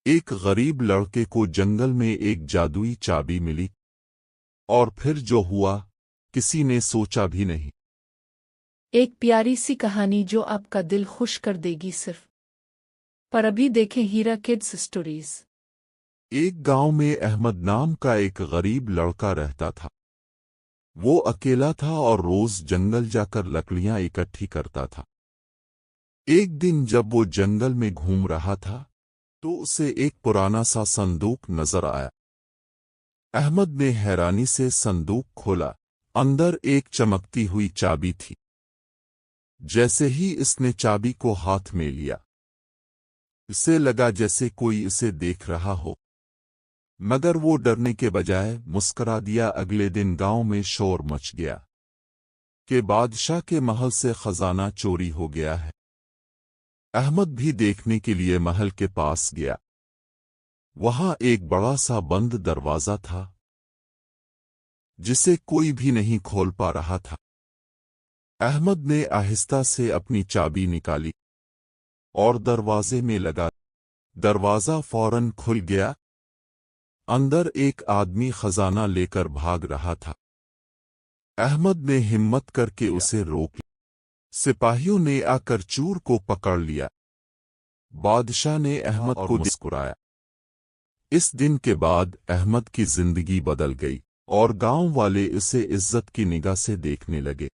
ایک غریب لڑکے کو جنگل میں ایک جادوئی چابی ملی، اور پھر جو ہوا کسی نے سوچا بھی نہیں۔ ایک پیاری سی کہانی جو آپ کا دل خوش کر دے گی صرف پر ابھی دیکھیں ہیرا کڈز سٹوریز۔ ایک گاؤں میں احمد نام کا ایک غریب لڑکا رہتا تھا۔ وہ اکیلا تھا اور روز جنگل جا کر لکڑیاں اکٹھی کرتا تھا۔ ایک دن جب وہ جنگل میں گھوم رہا تھا تو اسے ایک پرانا سا صندوق نظر آیا۔ احمد نے حیرانی سے صندوق کھولا، اندر ایک چمکتی ہوئی چابی تھی۔ جیسے ہی اس نے چابی کو ہاتھ میں لیا، اسے لگا جیسے کوئی اسے دیکھ رہا ہو، مگر وہ ڈرنے کے بجائے مسکرا دیا۔ اگلے دن گاؤں میں شور مچ گیا کہ بادشاہ کے محل سے خزانہ چوری ہو گیا ہے۔ احمد بھی دیکھنے کے لیے محل کے پاس گیا۔ وہاں ایک بڑا سا بند دروازہ تھا جسے کوئی بھی نہیں کھول پا رہا تھا۔ احمد نے آہستہ سے اپنی چابی نکالی اور دروازے میں لگا۔ دروازہ فوراً کھل گیا۔ اندر ایک آدمی خزانہ لے کر بھاگ رہا تھا۔ احمد نے ہمت کر کے اسے روک لیا۔ سپاہیوں نے آ کر چور کو پکڑ لیا۔ بادشاہ نے احمد کو مسکرایا۔ اس دن کے بعد احمد کی زندگی بدل گئی اور گاؤں والے اسے عزت کی نگاہ سے دیکھنے لگے۔